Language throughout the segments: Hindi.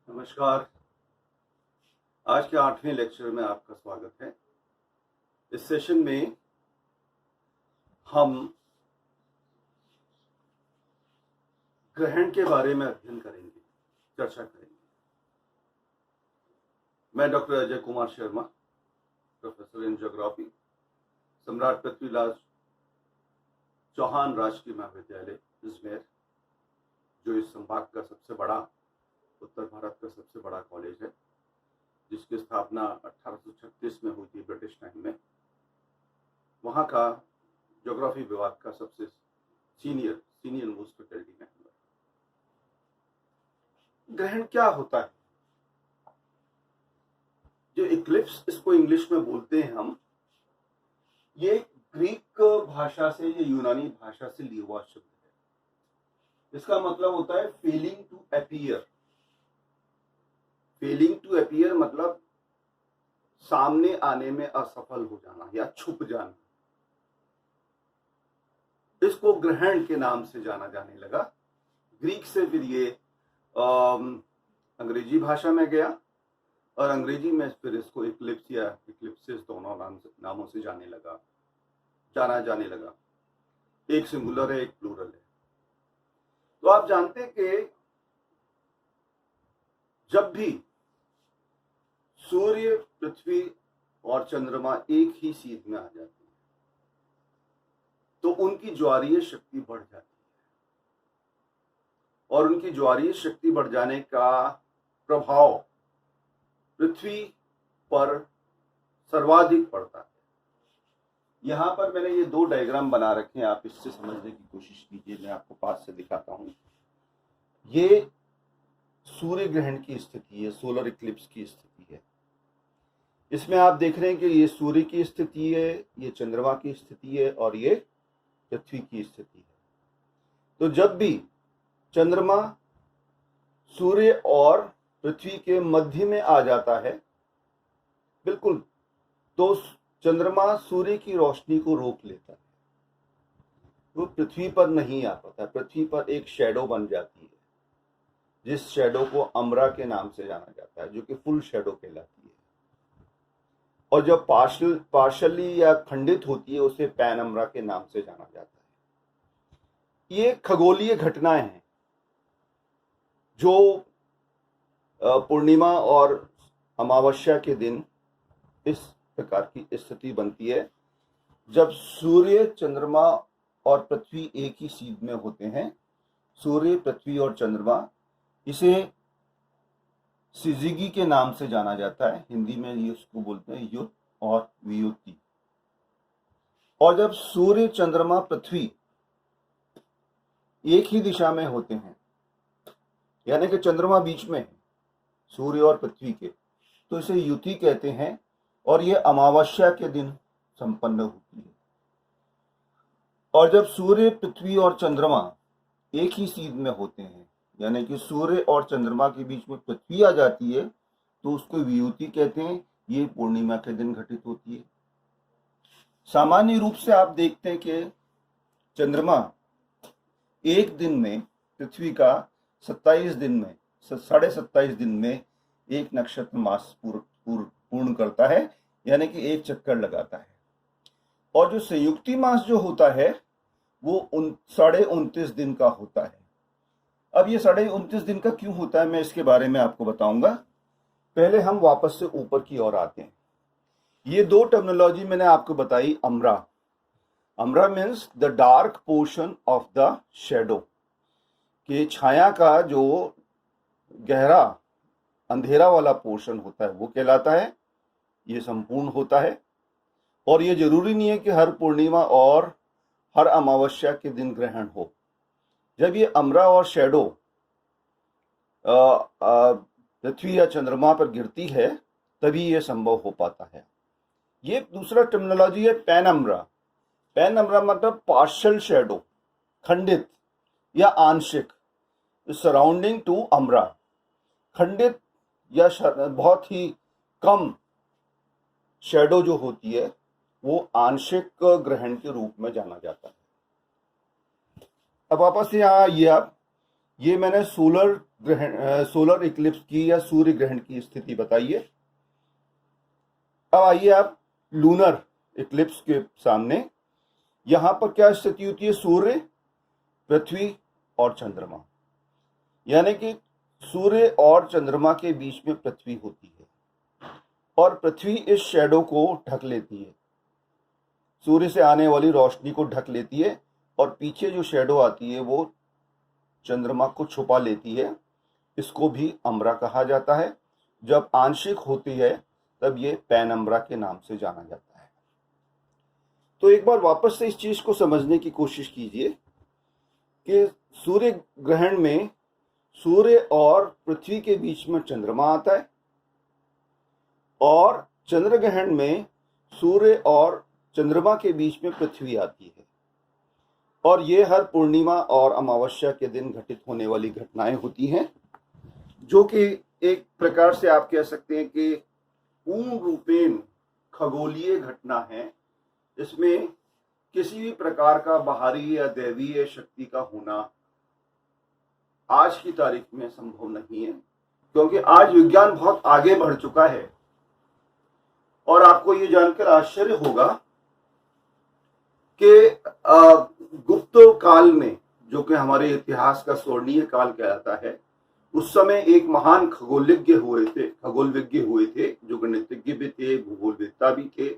नमस्कार। आज के 8वें लेक्चर में आपका स्वागत है। इस सेशन में हम ग्रहण के बारे में अध्ययन करेंगे, चर्चा करेंगे। मैं doctor Ajay Kumar Sharma, professor in geography, सम्राट पृथ्वीराज चौहान राजकीय महाविद्यालय अजमेर, जो इस संभाग का सबसे बड़ा, उत्तर भारत का सबसे बड़ा कॉलेज है, जिसकी स्थापना 1836 में हुई थी ब्रिटिश टाइम में। वहाँ का ज्योग्राफी विभाग का सबसे सीनियर मोस्ट फैकल्टी मेंबर। ग्रहण क्या होता है? जो इक्लिप्स, इसको इंग्लिश में बोलते हैं हम, ये ग्रीक भाषा से या यूनानी भाषा से लिया हुआ शब्द है। इसका मतलब होता है failing to appear. Failing to appear मतलब सामने आने में असफल हो जाना या छुप जाना। इसको ग्रहण के नाम से जाना जाने लगा। ग्रीक से फिर ये अंग्रेजी भाषा में गया और अंग्रेजी में फिर इसको इक्लिप्स या इक्लिप्सिस दोनों नामों से जाना जाने लगा। एक सिंगुलर है, एक प्लूरल है। तो आप जानते हैं कि जब भी सूर्य, पृथ्वी और चंद्रमा एक ही सीध में आ जाते हैं तो उनकी ज्वारीय शक्ति बढ़ जाती है, और उनकी ज्वारीय शक्ति बढ़ जाने का प्रभाव पृथ्वी पर सर्वाधिक पड़ता है। यहां पर मैंने ये दो डायग्राम बना रखे हैं, आप इससे समझने की कोशिश कीजिए। मैं आपको पास से दिखाता हूं। ये सूर्य ग्रहण की स्थिति है, सोलर इक्लिप्स की स्थिति है। इसमें आप देख रहे हैं कि ये सूर्य की स्थिति है, ये चंद्रमा की स्थिति है और ये पृथ्वी की स्थिति है। तो जब भी चंद्रमा सूर्य और पृथ्वी के मध्य में आ जाता है, बिल्कुल, तो चंद्रमा सूर्य की रोशनी को रोक लेता है। वो पृथ्वी पर नहीं आ पाता। पृथ्वी पर एक शैडो बन जाती है, जिस शैडो को अम्बरा के नाम से जाना जाता है, जो कि फुल शैडो कहलाती है। और जब पार्शली या खंडित होती है, उसे पैनअम्बरा के नाम से जाना जाता है। ये खगोलीय घटनाएं हैं जो पूर्णिमा और अमावस्या के दिन इस प्रकार की स्थिति बनती है, जब सूर्य, चंद्रमा और पृथ्वी एक ही सीध में होते हैं। सूर्य, पृथ्वी और चंद्रमा, इसे सिजिगी के नाम से जाना जाता है। हिंदी में ये उसको बोलते हैं युत और वियुति। और जब सूर्य, चंद्रमा, पृथ्वी एक ही दिशा में होते हैं, यानी कि चंद्रमा बीच में है सूर्य और पृथ्वी के, तो इसे युति कहते हैं। और ये अमावस्या के दिन संपन्न होती है। और जब सूर्य, पृथ्वी और चंद्रमा एक ही सीध में होते हैं, यानी कि सूर्य और चंद्रमा के बीच में पृथ्वी आ जाती है, तो उसको वियुति कहते हैं। ये पूर्णिमा के दिन घटित होती है। सामान्य रूप से आप देखते हैं कि चंद्रमा एक दिन में पृथ्वी का 27 दिन में, 27.5 दिन में एक नक्षत्र मास पूर्ण करता है, यानी कि एक चक्कर लगाता है। और जो संयुक्ति मास जो होता है वो 29.5 दिन का होता है। अब ये 29.5 दिन का क्यों होता है, मैं इसके बारे में आपको बताऊंगा। पहले हम वापस से ऊपर की ओर आते हैं। ये दो टर्मिनोलॉजी मैंने आपको बताई। अम्बरा, अम्बरा means the dark portion of the shadow, कि छाया का जो गहरा अंधेरा वाला पोर्शन होता है वो कहलाता है। ये संपूर्ण होता है। और ये जरूरी नहीं है कि हर पूर्णिमा और हर अमावस्या के दिन ग्रहण हो। जब ये अम्बरा और शैडो पृथ्वी या चंद्रमा पर गिरती है, तभी ये संभव हो पाता है। ये दूसरा टर्मिनोलॉजी है पैनअम्बरा। पैनअम्बरा मतलब पार्शियल शैडो, खंडित या आंशिक, सराउंडिंग टू अम्बरा। खंडित या बहुत ही कम शैडो जो होती है वो आंशिक ग्रहण के रूप में जाना जाता है। अब वापस यहाँ आइए आप ये मैंने सोलर इक्लिप्स की या सूर्य ग्रहण की स्थिति बताई है। अब आइए आप लूनर इक्लिप्स के सामने, यहां पर क्या स्थिति होती है? सूर्य, पृथ्वी और चंद्रमा, यानी कि सूर्य और चंद्रमा के बीच में पृथ्वी होती है और पृथ्वी इस शैडो को ढक लेती है, सूर्य से आने वाली रोशनी को ढक लेती है और पीछे जो शैडो आती है वो चंद्रमा को छुपा लेती है। इसको भी अम्बरा कहा जाता है। जब आंशिक होती है तब ये पैनअम्बरा के नाम से जाना जाता है। तो एक बार वापस से इस चीज को समझने की कोशिश कीजिए कि सूर्य ग्रहण में सूर्य और पृथ्वी के बीच में चंद्रमा आता है और चंद्र ग्रहण में सूर्य और चंद्रमा के बीच में पृथ्वी आती है और ये हर पूर्णिमा और अमावस्या के दिन घटित होने वाली घटनाएं होती हैं, जो कि एक प्रकार से आप कह सकते हैं कि पूर्ण रूपेण खगोलीय घटना है। इसमें किसी भी प्रकार का बाहरी या दैवीय शक्ति का होना आज की तारीख में संभव नहीं है, क्योंकि आज विज्ञान बहुत आगे बढ़ चुका है। और आपको ये जानकर आश्चर्य होगा कि गुप्त काल में, जो कि हमारे इतिहास का स्वर्णीय काल कहलाता है, उस समय एक महान खगोलविज्ञ हुए थे जो गणितज्ञ भी थे, भूगोलवेत्ता भी थे।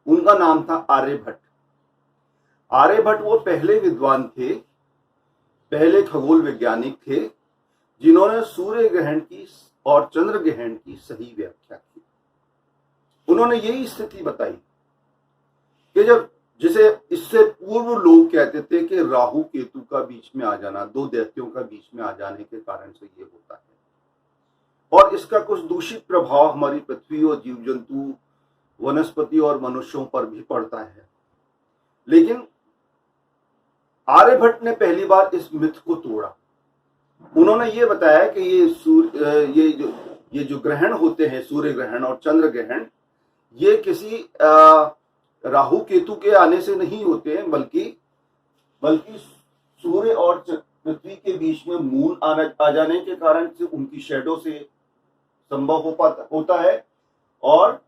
उनका नाम था आर्यभट्ट। आर्यभट्ट वो पहले विद्वान थे, पहले खगोल वैज्ञानिक थे जिन्होंने सूर्य ग्रहण की और चंद्र ग्रहण की सही व्याख्या की। उन्होंने यही स्थिति बताई कि जब, जिसे इससे पूर्व लोग कहते थे कि राहु केतु का बीच में आ जाना, दो दैत्यों का बीच में आ जाने के कारण से ये होता है और इसका कुछ दूषित प्रभाव हमारी पृथ्वी और जीव जंतु, वनस्पति और मनुष्यों पर भी पड़ता है। लेकिन आर्यभट्ट ने पहली बार इस मिथ को तोड़ा। उन्होंने ये बताया कि ये जो ग्रहण होते हैं, सूर्य ग्रहण और चंद्र ग्रहण, ये किसी राहु केतु के आने से नहीं होते हैं, बल्कि सूर्य और पृथ्वी के बीच में मून आ जाने के कारण से, उनकी शैडो से संभव होता है और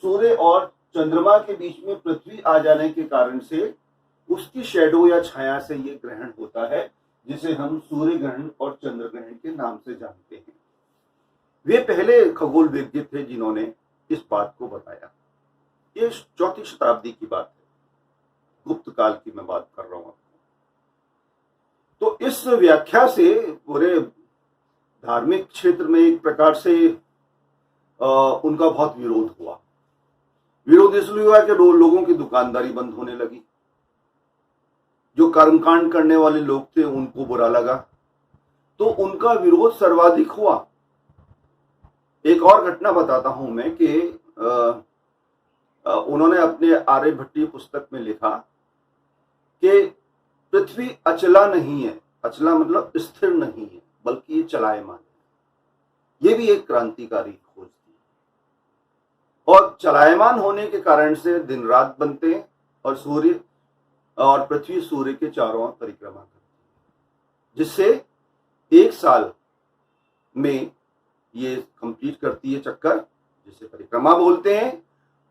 सूर्य और चंद्रमा के बीच में पृथ्वी आ जाने के कारण से उसकी शैडो या छाया से ये ग्रहण होता है, जिसे हम सूर्य ग्रहण और चंद्र ग्रहण के नाम से जानते हैं। वे पहले खगोल विज्ञ थे जिन्होंने इस बात को बताया। ये 4वीं शताब्दी की बात है, गुप्त काल की मैं बात कर रहा हूं। तो इस व्याख्या से पूरे धार्मिक क्षेत्र में एक प्रकार से उनका बहुत विरोध हुआ। विरोध इसलिए हुआ कि लोगों की दुकानदारी बंद होने लगी, जो कर्मकांड करने वाले लोग थे उनको बुरा लगा, तो उनका विरोध सर्वाधिक हुआ। एक और घटना बताता हूं मैं कि उन्होंने अपने आर्यभट्टीय पुस्तक में लिखा कि पृथ्वी अचला नहीं है, अचला मतलब स्थिर नहीं है, बल्कि ये चलायमान है। ये भी एक क्रांतिकारी खोज थी और चलायमान होने के कारण से दिन रात बनते हैं और सूर्य और पृथ्वी सूर्य के चारों ओर परिक्रमा करती है, जिससे एक साल में ये कंप्लीट करती है चक्कर, जिसे परिक्रमा बोलते हैं।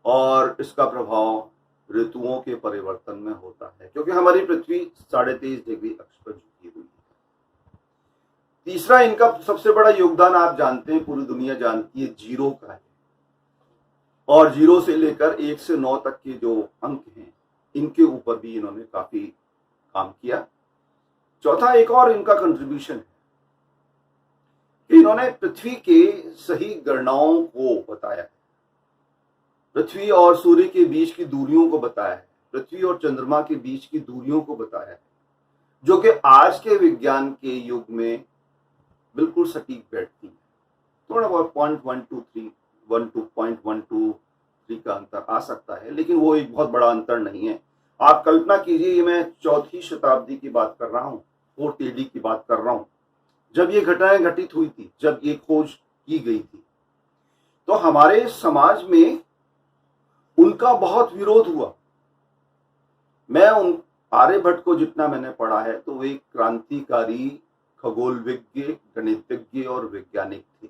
और इसका प्रभाव ऋतुओं के परिवर्तन में होता है, क्योंकि हमारी पृथ्वी 23.5 डिग्री अक्ष पर झुकी हुई है। तीसरा, इनका सबसे बड़ा योगदान आप जानते हैं, पूरी दुनिया जानती है, जीरो का है। और 0 से लेकर 1 से 9 तक के जो अंक हैं, इनके ऊपर भी इन्होंने काफी काम किया। चौथा, एक और इनका कंट्रीब्यूशन है कि इन्होंने पृथ्वी के सही गणनाओं को बताया है, पृथ्वी और सूर्य के बीच की दूरियों को बताया है, पृथ्वी और चंद्रमा के बीच की दूरियों को बताया है, जो कि आज के विज्ञान के युग में बिल्कुल सटीक बैठती है। थोड़ा बहुत 0.123 का अंतर आ सकता है, लेकिन वो एक बहुत बड़ा अंतर नहीं है। आप कल्पना कीजिए, ये मैं 4वीं शताब्दी की बात कर रहा हूँ, 4th AD की बात कर रहा हूँ, जब ये घटनाएं घटित हुई थी, जब ये खोज की गई थी। तो हमारे समाज में उनका बहुत विरोध हुआ। मैं उन आर्यभट्ट को जितना मैंने पढ़ा है, तो वे क्रांतिकारी खगोलविज्ञ, गणितज्ञ और वैज्ञानिक थे।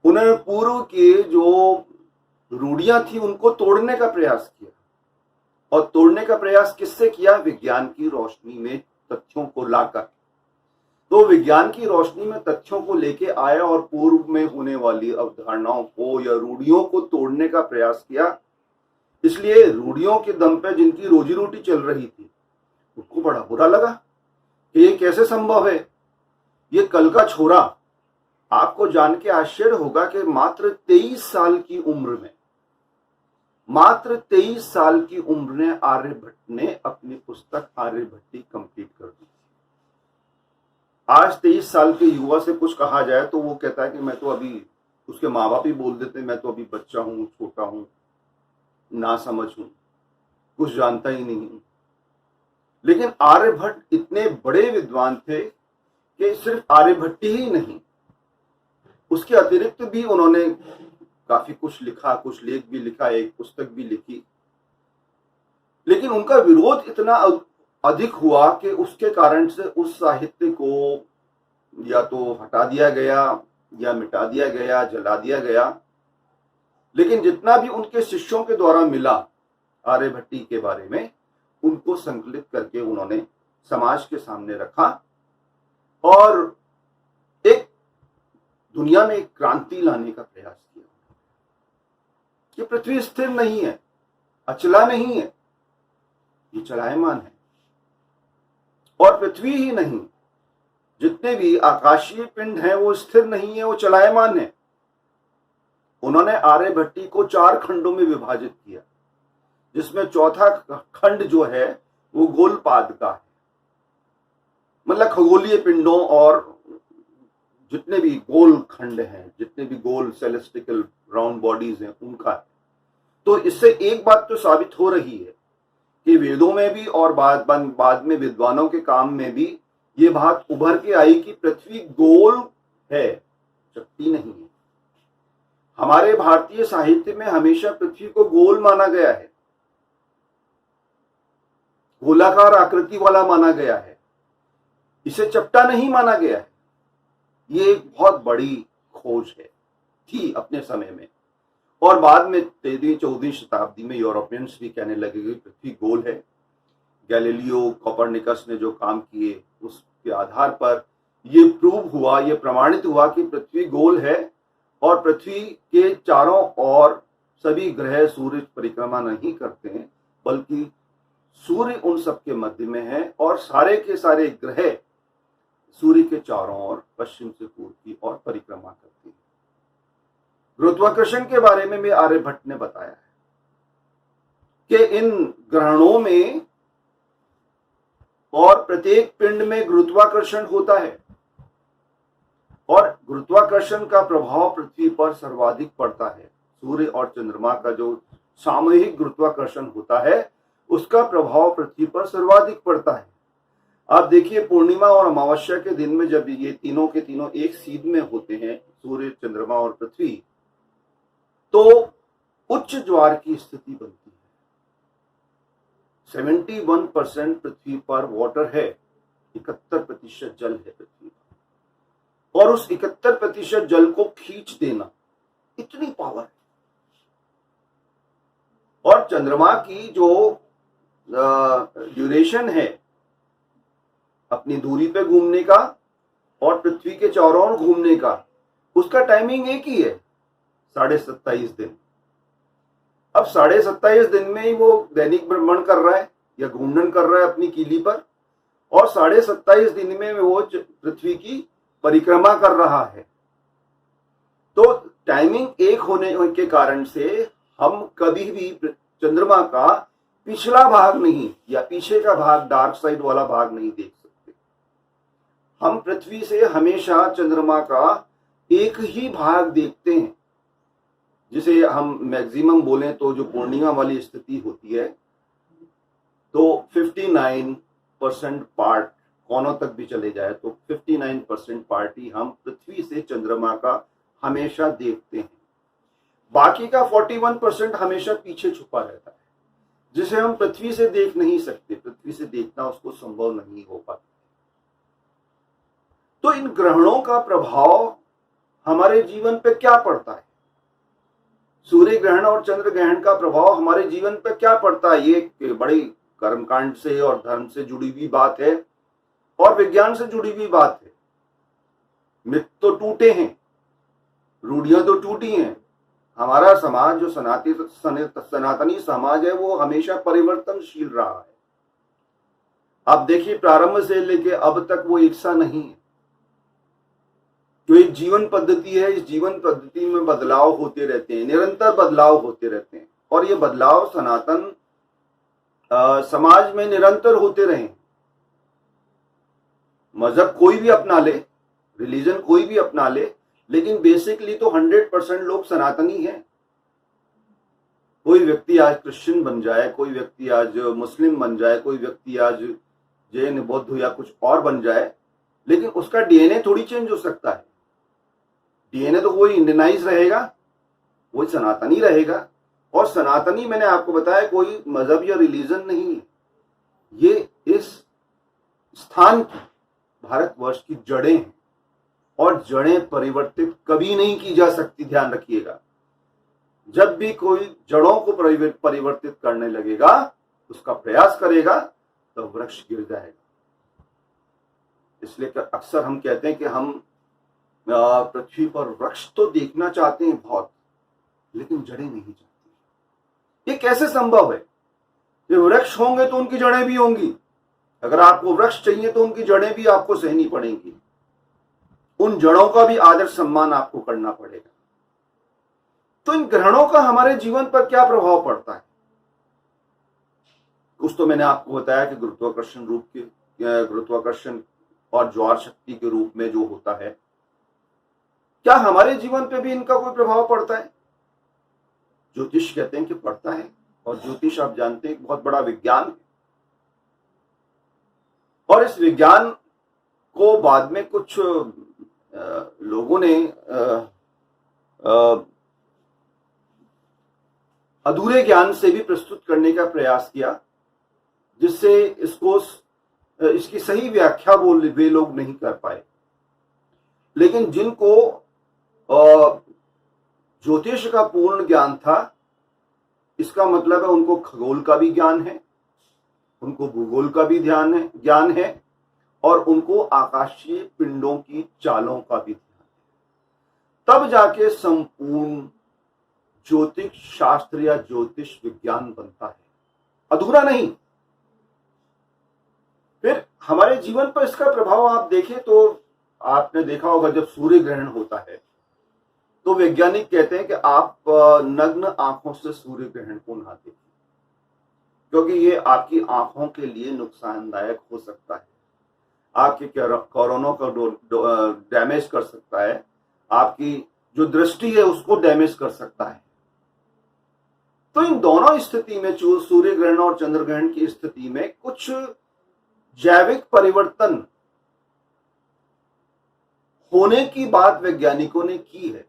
उन्होंने पूर्व के जो रूढ़ियां थी उनको तोड़ने का प्रयास किया, और तोड़ने का प्रयास किससे किया? विज्ञान की रोशनी में तथ्यों को लाकर। तो विज्ञान की रोशनी में तथ्यों को लेके आया और पूर्व में होने वाली अवधारणाओं को या रूढ़ियों को तोड़ने का प्रयास किया। इसलिए रूढ़ियों के दम पे जिनकी रोजी रोटी चल रही थी उनको बड़ा बुरा लगा कि ये कैसे संभव है। ये कल का छोरा, आपको जान के आश्चर्य होगा कि मात्र 23 साल की उम्र में, मात्र 23 साल की उम्र में आर्यभट्ट ने अपनी पुस्तक आर्यभट्टी कंप्लीट कर दी। आज 23 साल के युवा से कुछ कहा जाए तो वो कहता है कि मैं तो अभी, उसके माँ बाप ही बोल देते मैं तो अभी बच्चा हूं, छोटा हूं, ना समझ हूं, कुछ जानता ही नहीं हूं। लेकिन आर्यभट्ट इतने बड़े विद्वान थे कि सिर्फ आर्यभट्टी ही नहीं, उसके अतिरिक्त भी उन्होंने काफी कुछ लिखा, कुछ लेख भी लिखा, एक पुस्तक भी लिखी। लेकिन उनका विरोध इतना अधिक हुआ कि उसके कारण से उस साहित्य को या तो हटा दिया गया या मिटा दिया गया, जला दिया गया। लेकिन जितना भी उनके शिष्यों के द्वारा मिला आर्यभट्टी के बारे में, उनको संकलित करके उन्होंने समाज के सामने रखा और एक दुनिया में एक क्रांति लाने का प्रयास किया कि पृथ्वी स्थिर नहीं है, अचला नहीं है, ये चलायमान है। और पृथ्वी ही नहीं, जितने भी आकाशीय पिंड हैं वो स्थिर नहीं है, वो चलायमान है। उन्होंने आर्यभट्टी को 4 खंडों में विभाजित किया, जिसमें चौथा खंड जो है वो गोलपाद का है, मतलब खगोलीय पिंडों और जितने भी गोल खंड हैं, जितने भी गोल सेलेस्टिकल राउंड बॉडीज हैं, उनका है। तो इससे एक बात तो साबित हो रही है कि वेदों में भी और बाद में विद्वानों के काम में भी ये बात उभर के आई कि पृथ्वी गोल है, चपटी नहीं है। हमारे भारतीय साहित्य में हमेशा पृथ्वी को गोल माना गया है, गोलाकार आकृति वाला माना गया है, इसे चपटा नहीं माना गया है। ये एक बहुत बड़ी खोज है, थी अपने समय में, और बाद में 13वीं-14वीं शताब्दी में यूरोपियंस भी कहने लगे कि पृथ्वी गोल है। गैलीलियो, कोपरनिकस ने जो काम किए उसके आधार पर ये प्रूव हुआ, ये प्रमाणित हुआ कि पृथ्वी गोल है और पृथ्वी के चारों ओर सभी ग्रह सूर्य परिक्रमा नहीं करते हैं, बल्कि सूर्य उन सबके मध्य में है और सारे के सारे ग्रह सूर्य के चारों ओर पश्चिम से पूर्व की ओर परिक्रमा करते हैं। गुरुत्वाकर्षण के बारे में भी आर्यभट्ट ने बताया है कि इन ग्रहणों में और प्रत्येक पिंड में गुरुत्वाकर्षण होता है और गुरुत्वाकर्षण का प्रभाव पृथ्वी पर सर्वाधिक पड़ता है। सूर्य और चंद्रमा का जो सामूहिक गुरुत्वाकर्षण होता है उसका प्रभाव पृथ्वी पर सर्वाधिक पड़ता है। आप देखिए, पूर्णिमा और अमावस्या के दिन में जब ये तीनों के तीनों एक सीध में होते हैं, सूर्य, चंद्रमा और पृथ्वी, तो उच्च ज्वार की स्थिति बनती है। 71% पृथ्वी पर वाटर है, 71% जल है पृथ्वी पर, और उस 71% जल को खींच देना, इतनी पावर है। और चंद्रमा की जो ड्यूरेशन है अपनी दूरी पे घूमने का और पृथ्वी के चारों ओर घूमने का, उसका टाइमिंग एक ही है, 27.5 दिन। अब 27.5 दिन में ही वो दैनिक भ्रमण कर रहा है या घूर्णन कर रहा है अपनी कीली पर, और 27.5 दिन में वो पृथ्वी की परिक्रमा कर रहा है। तो टाइमिंग एक होने के कारण से हम कभी भी चंद्रमा का पिछला भाग नहीं या पीछे का भाग, डार्क साइड वाला भाग नहीं देख सकते। हम पृथ्वी से हमेशा चंद्रमा का एक ही भाग देखते हैं, जिसे हम मैक्सिमम बोलें तो जो पूर्णिमा वाली स्थिति होती है, तो 59% पार्ट कोनों तक भी चले जाए तो 59% पार्ट ही हम पृथ्वी से चंद्रमा का हमेशा देखते हैं। बाकी का 41% हमेशा पीछे छुपा रहता है, जिसे हम पृथ्वी से देख नहीं सकते। पृथ्वी से देखना उसको संभव नहीं हो पाता। तो इन ग्रहणों का प्रभाव हमारे जीवन पे क्या पड़ता है? सूर्य ग्रहण और चंद्र ग्रहण का प्रभाव हमारे जीवन पे क्या पड़ता है? ये बड़ी कर्मकांड से और धर्म से जुड़ी हुई बात है और विज्ञान से जुड़ी हुई बात है। मिथ तो टूटे हैं, रूढ़ियां तो टूटी हैं। हमारा समाज जो सनातनी समाज है वो हमेशा परिवर्तनशील रहा है। आप देखिए, प्रारंभ से लेके अब तक वो एक सा नहीं है। जो एक जीवन पद्धति है, इस जीवन पद्धति में बदलाव होते रहते हैं, निरंतर बदलाव होते रहते हैं और ये बदलाव सनातन समाज में निरंतर होते रहे। मजहब कोई भी अपना ले, रिलीजन कोई भी अपना ले, लेकिन बेसिकली तो 100% लोग सनातनी हैं। कोई व्यक्ति आज क्रिश्चियन बन जाए, कोई व्यक्ति आज मुस्लिम बन जाए, कोई व्यक्ति आज जैन बौद्ध या कुछ और बन जाए, लेकिन उसका डीएनए थोड़ी चेंज हो सकता है। डीएनए तो वही इंडियनाइज रहेगा, वही सनातनी रहेगा। और सनातनी मैंने आपको बताया कोई मजहब या रिलीजन नहीं है, ये इस स्थान की, भारतवर्ष की जड़ें हैं और जड़ें परिवर्तित कभी नहीं की जा सकती। ध्यान रखिएगा, जब भी कोई जड़ों को परिवर्तित करने लगेगा, उसका प्रयास करेगा, तो वृक्ष गिर जाएगा। इसलिए अक्सर हम कहते हैं कि हम पृथ्वी पर वृक्ष तो देखना चाहते हैं बहुत, लेकिन जड़ें नहीं चाहती। ये कैसे संभव है? ये वृक्ष होंगे तो उनकी जड़ें भी होंगी। अगर आपको वृक्ष चाहिए तो उनकी जड़ें भी आपको सहनी पड़ेंगी, उन जड़ों का भी आदर सम्मान आपको करना पड़ेगा। तो इन ग्रहणों का हमारे जीवन पर क्या प्रभाव पड़ता है? कुछ तो मैंने आपको बताया कि गुरुत्वाकर्षण और ज्वार शक्ति के रूप में जो होता है, क्या हमारे जीवन पे भी इनका कोई प्रभाव पड़ता है? ज्योतिष कहते हैं कि पड़ता है, और ज्योतिष आप जानते हैं बहुत बड़ा विज्ञान है। और इस विज्ञान को बाद में कुछ लोगों ने अधूरे ज्ञान से भी प्रस्तुत करने का प्रयास किया, जिससे इसकी सही व्याख्या वे लोग नहीं कर पाए। लेकिन जिनको ज्योतिष का पूर्ण ज्ञान था, इसका मतलब है उनको खगोल का भी ज्ञान है, उनको भूगोल का भी ज्ञान है और उनको आकाशीय पिंडों की चालों का भी ध्यान है। तब जाके संपूर्ण ज्योतिष शास्त्र या ज्योतिष विज्ञान बनता है, अधूरा नहीं। फिर हमारे जीवन पर इसका प्रभाव आप देखें तो आपने देखा होगा, जब सूर्य ग्रहण होता है तो वैज्ञानिक कहते हैं कि आप नग्न आंखों से सूर्य ग्रहण को ना देखें, क्योंकि ये आपकी आंखों के लिए नुकसानदायक हो सकता है, आपके कोरोनों को डैमेज कर सकता है, आपकी जो दृष्टि है उसको डैमेज कर सकता है। तो इन दोनों स्थिति में, सूर्य ग्रहण और चंद्र ग्रहण की स्थिति में, कुछ जैविक परिवर्तन होने की बात वैज्ञानिकों ने की है।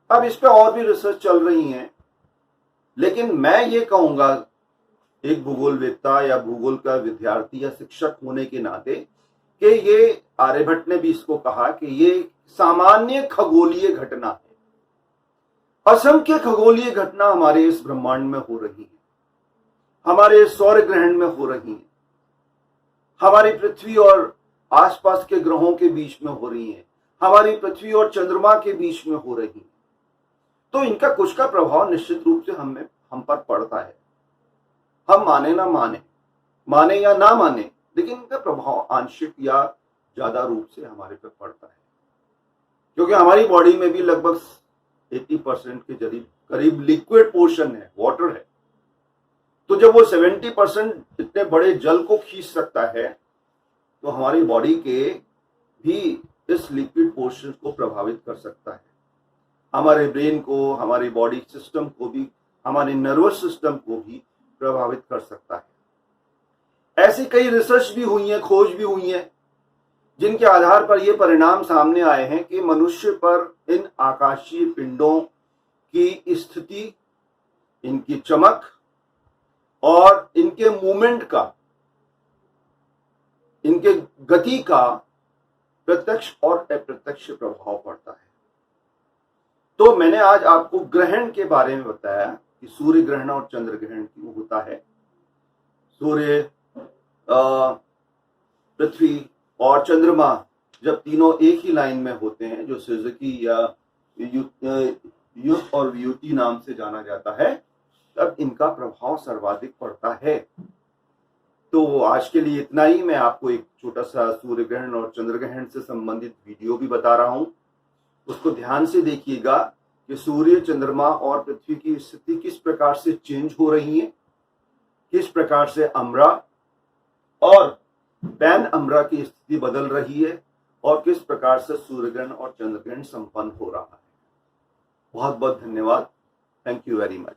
अब इस पे और भी रिसर्च चल रही है, लेकिन मैं ये कहूंगा एक भूगोलवेत्ता या भूगोल का विद्यार्थी या शिक्षक होने के नाते कि ये आर्यभट्ट ने भी इसको कहा कि ये सामान्य खगोलीय घटना है। असंख्य खगोलीय घटना हमारे इस ब्रह्मांड में हो रही है, हमारे सौर ग्रहण में हो रही है, हमारी पृथ्वी और आसपास के ग्रहों के बीच में हो रही है, हमारी पृथ्वी और चंद्रमा के बीच में हो रही है। तो इनका कुछ का प्रभाव निश्चित रूप से हम पर पड़ता है। हम माने ना माने या ना माने, लेकिन इनका प्रभाव आंशिक या ज्यादा रूप से हमारे पर पड़ता है, क्योंकि हमारी बॉडी में भी लगभग 80% के करीब लिक्विड पोर्शन है, वाटर है। तो जब वो 70% इतने बड़े जल को खींच सकता है, तो हमारी बॉडी के भी इस लिक्विड पोर्शन को प्रभावित कर सकता है। हमारे ब्रेन को, हमारी बॉडी सिस्टम को भी, हमारे नर्वस सिस्टम को भी प्रभावित कर सकता है। ऐसी कई रिसर्च भी हुई है, खोज भी हुई है, जिनके आधार पर यह परिणाम सामने आए हैं कि मनुष्य पर इन आकाशीय पिंडों की स्थिति, इनकी चमक और इनके मूवमेंट का, इनके गति का प्रत्यक्ष और अप्रत्यक्ष प्रभाव पड़ता है। तो मैंने आज आपको ग्रहण के बारे में बताया कि सूर्य ग्रहण और चंद्र ग्रहण क्यों होता है। सूर्य, पृथ्वी और चंद्रमा जब तीनों एक ही लाइन में होते हैं, जो सुजुकी या युग और व्युति नाम से जाना जाता है, तब इनका प्रभाव सर्वाधिक पड़ता है। तो आज के लिए इतना ही। मैं आपको एक छोटा सा सूर्य ग्रहण और चंद्र ग्रहण से संबंधित वीडियो भी बता रहा हूं, उसको ध्यान से देखिएगा कि सूर्य, चंद्रमा और पृथ्वी की स्थिति किस प्रकार से चेंज हो रही है, किस प्रकार से अम्रा और पैन अम्रा की स्थिति बदल रही है और किस प्रकार से सूर्य ग्रहण और चंद्र ग्रहण संपन्न हो रहा है। बहुत बहुत धन्यवाद। Thank you very much.